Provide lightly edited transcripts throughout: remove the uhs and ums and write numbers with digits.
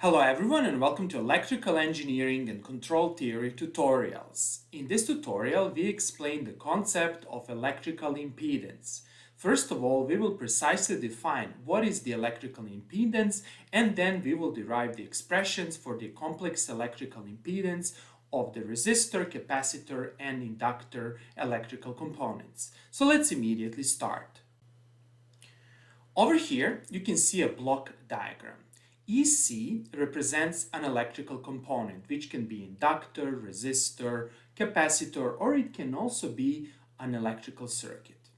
Hello everyone and welcome to Electrical Engineering and Control Theory tutorials. In this tutorial we explain the concept of electrical impedance. First of all, we will precisely define what is the electrical impedance, and then we will derive the expressions for the complex electrical impedance of the resistor, capacitor and inductor electrical components. So let's immediately start. Over here you can see a block diagram. EC represents an electrical component, which can be inductor, resistor, capacitor, or it can also be an electrical circuit.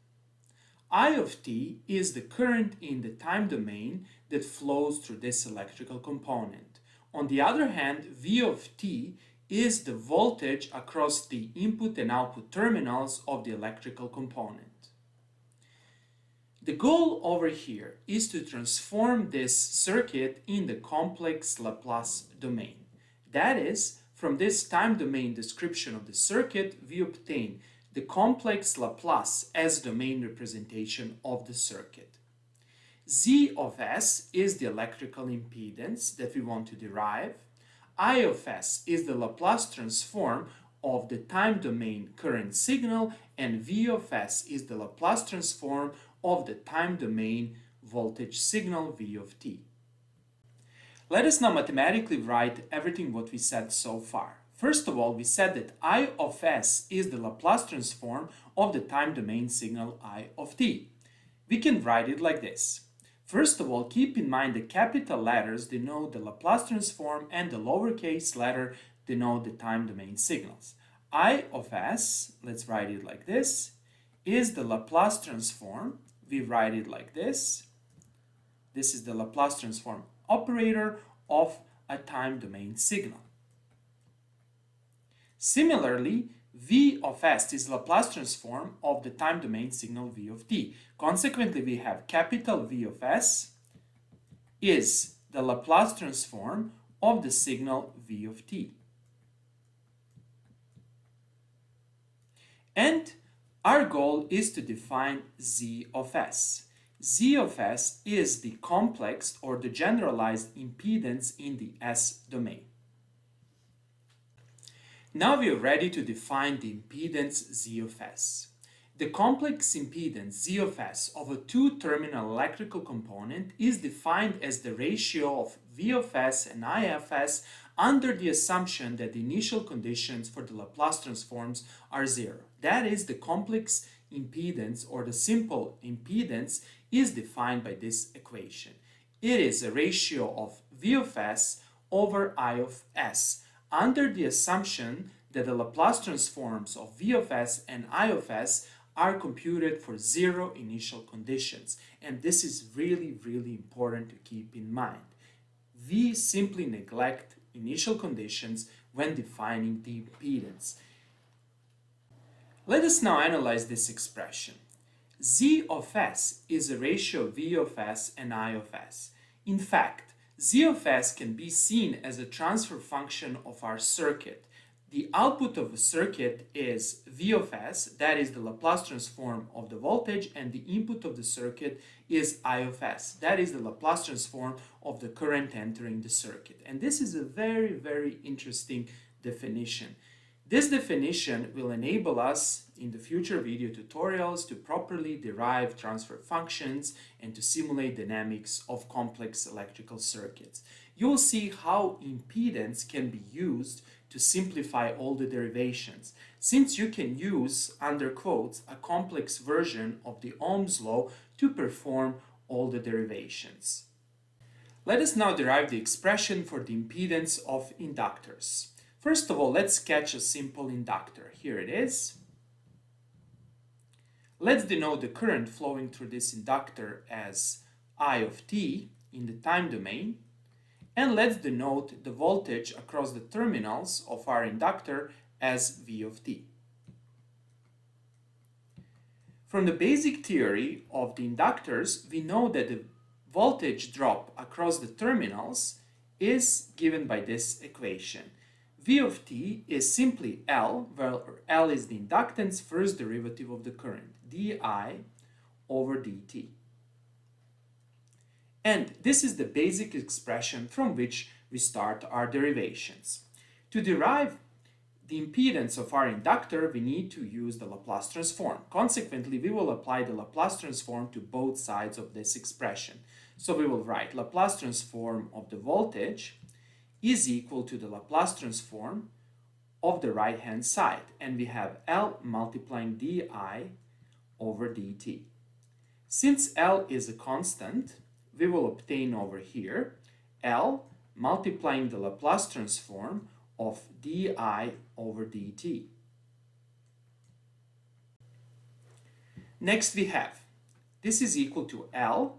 I of t is the current in the time domain that flows through this electrical component. On the other hand, V of t is the voltage across the input and output terminals of the electrical component. The goal over here is to transform this circuit in the complex Laplace domain. That is, from this time domain description of the circuit, we obtain the complex Laplace as domain representation of the circuit. Z of S is the electrical impedance that we want to derive. I of S is the Laplace transform of the time domain current signal, and V of S is the Laplace transform of the time domain voltage signal V of t. Let us now mathematically write everything what we said so far. First of all, we said that I of S is the Laplace transform of the time domain signal I of t. We can write it like this. First of all, keep in mind the capital letters denote the Laplace transform and the lowercase letter denote the time domain signals. I of S, let's write it like this, is the Laplace transform. We write it like this. This is the Laplace transform operator of a time domain signal. Similarly, V of S is Laplace transform of the time domain signal V of t. Consequently, we have capital V of S is the Laplace transform of the signal V of t. And our goal is to define Z of S. Z of S is the complex or the generalized impedance in the S domain. Now we are ready to define the impedance Z of S. The complex impedance Z of S of a two-terminal electrical component is defined as the ratio of V of S and I of S under the assumption that the initial conditions for the Laplace transforms are zero. That is, the complex impedance or the simple impedance is defined by this equation. It is a ratio of V of S over I of S under the assumption that the Laplace transforms of V of S and I of S are computed for zero initial conditions. And this is really important to keep in mind. We simply neglect initial conditions when defining the impedance. Let us now analyze this expression. Z of S is a ratio of V of S and I of S. In fact, Z of S can be seen as a transfer function of our circuit. The output of a circuit is V of S, that is the Laplace transform of the voltage, and the input of the circuit is I of S, that is the Laplace transform of the current entering the circuit. And this is a very interesting definition. This definition will enable us in the future video tutorials to properly derive transfer functions and to simulate dynamics of complex electrical circuits. You will see how impedance can be used to simplify all the derivations, since you can use, under quotes, a complex version of the Ohm's law to perform all the derivations. Let us now derive the expression for the impedance of inductors. First of all, let's sketch a simple inductor. Here it is. Let's denote the current flowing through this inductor as I of t in the time domain. And let's denote the voltage across the terminals of our inductor as V of t. From the basic theory of the inductors, we know that the voltage drop across the terminals is given by this equation. V of t is simply L, where L is the inductance first derivative of the current, di over dt. And this is the basic expression from which we start our derivations. To derive the impedance of our inductor, we need to use the Laplace transform. Consequently, we will apply the Laplace transform to both sides of this expression. So we will write Laplace transform of the voltage is equal to the Laplace transform of the right hand side, and we have L multiplying di over dt. Since L is a constant, we will obtain over here L multiplying the Laplace transform of di over dt. Next we have, this is equal to L.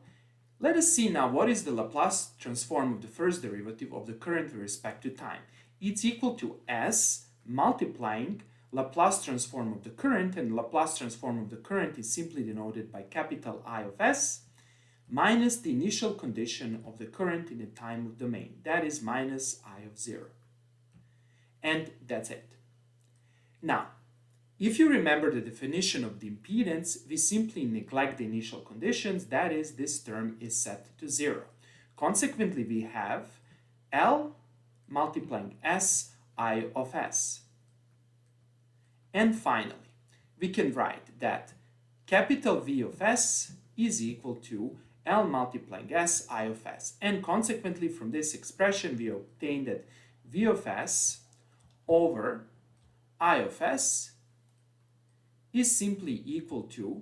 Let us see now what is the Laplace transform of the first derivative of the current with respect to time. It's equal to S multiplying Laplace transform of the current, and Laplace transform of the current is simply denoted by capital I of S minus the initial condition of the current in the time domain, that is minus I of 0. And that's it. Now, if you remember the definition of the impedance, we simply neglect the initial conditions, that is, this term is set to 0. Consequently, we have L multiplying S I of S. And finally, we can write that capital V of S is equal to L multiplying S I of S. And consequently, from this expression, we obtain that V of S over I of S is simply equal to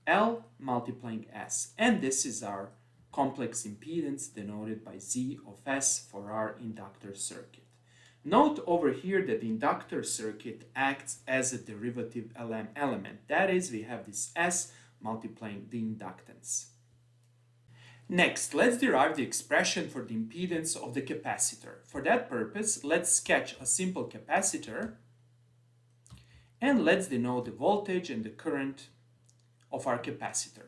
L multiplying S. And this is our complex impedance denoted by Z of S for our inductor circuit. Note over here that the inductor circuit acts as a derivative element. That is, we have this S multiplying the inductance. Next, let's derive the expression for the impedance of the capacitor. For that purpose, let's sketch a simple capacitor and let's denote the voltage and the current of our capacitor.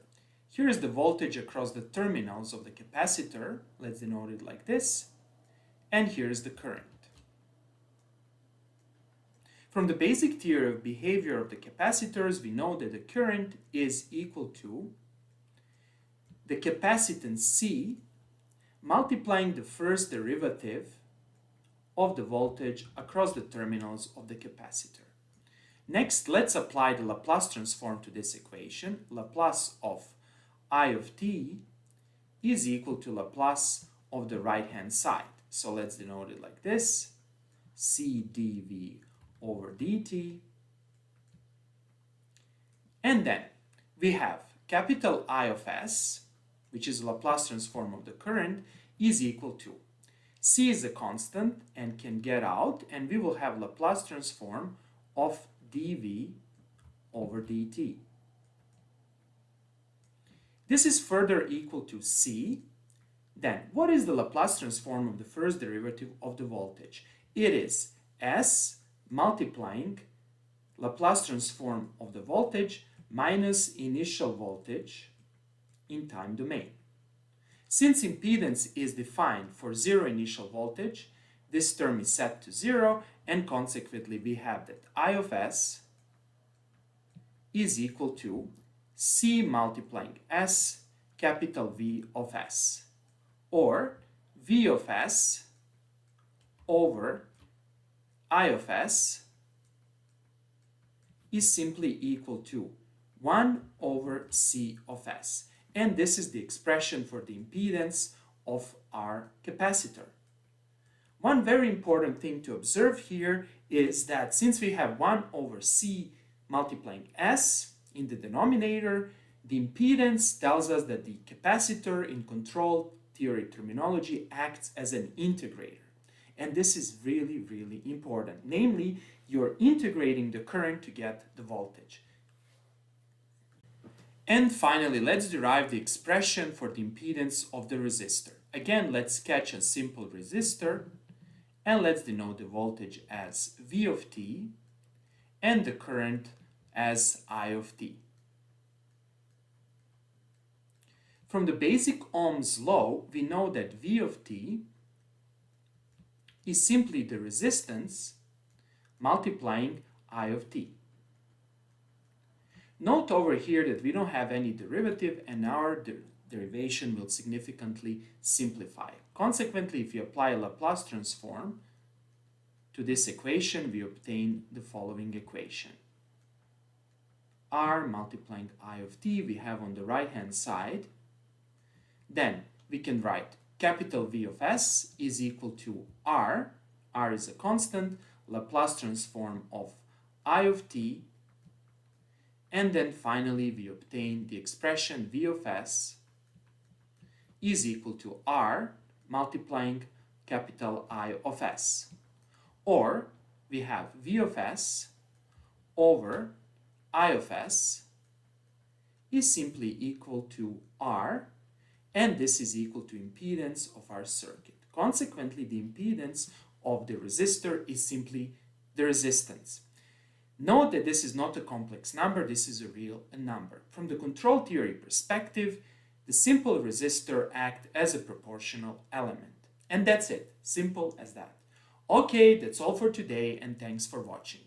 Here is the voltage across the terminals of the capacitor. Let's denote it like this. And here is the current. From the basic theory of behavior of the capacitors, we know that the current is equal to the capacitance C multiplying the first derivative of the voltage across the terminals of the capacitor. Next, let's apply the Laplace transform to this equation. Laplace of I of t is equal to Laplace of the right-hand side. So let's denote it like this. C dv over dt. And then we have capital I of S, which is Laplace transform of the current, is equal to C is a constant and can get out, and we will have Laplace transform of dv over dt. This is further equal to C. Then, what is the Laplace transform of the first derivative of the voltage? It is S multiplying Laplace transform of the voltage minus initial voltage in time domain. Since impedance is defined for 0 initial voltage, this term is set to 0, and consequently we have that I of S is equal to C multiplying S capital V of S, or V of S over I of S is simply equal to 1 over C of S. And this is the expression for the impedance of our capacitor. One very important thing to observe here is that since we have 1 over C multiplying S in the denominator, the impedance tells us that the capacitor in control theory terminology acts as an integrator. And this is really, really important. Namely, you're integrating the current to get the voltage. And finally, let's derive the expression for the impedance of the resistor. Again, let's sketch a simple resistor, and let's denote the voltage as V of t and the current as I of t. From the basic Ohm's law, we know that V of t is simply the resistance multiplying I of t. Note over here that we don't have any derivative, and our derivation will significantly simplify. Consequently, if you apply a Laplace transform to this equation, we obtain the following equation. R multiplying I of t we have on the right hand side. Then we can write capital V of s is equal to R. R is a constant, Laplace transform of I of t. And then finally we obtain the expression V of s is equal to R multiplying capital I of s. Or we have V of s over I of s is simply equal to R, and this is equal to impedance of our circuit. Consequently, the impedance of the resistor is simply the resistance. Note that this is not a complex number, this is a real number. From the control theory perspective, the simple resistor acts as a proportional element. And that's it, simple as that. Okay, that's all for today, and thanks for watching.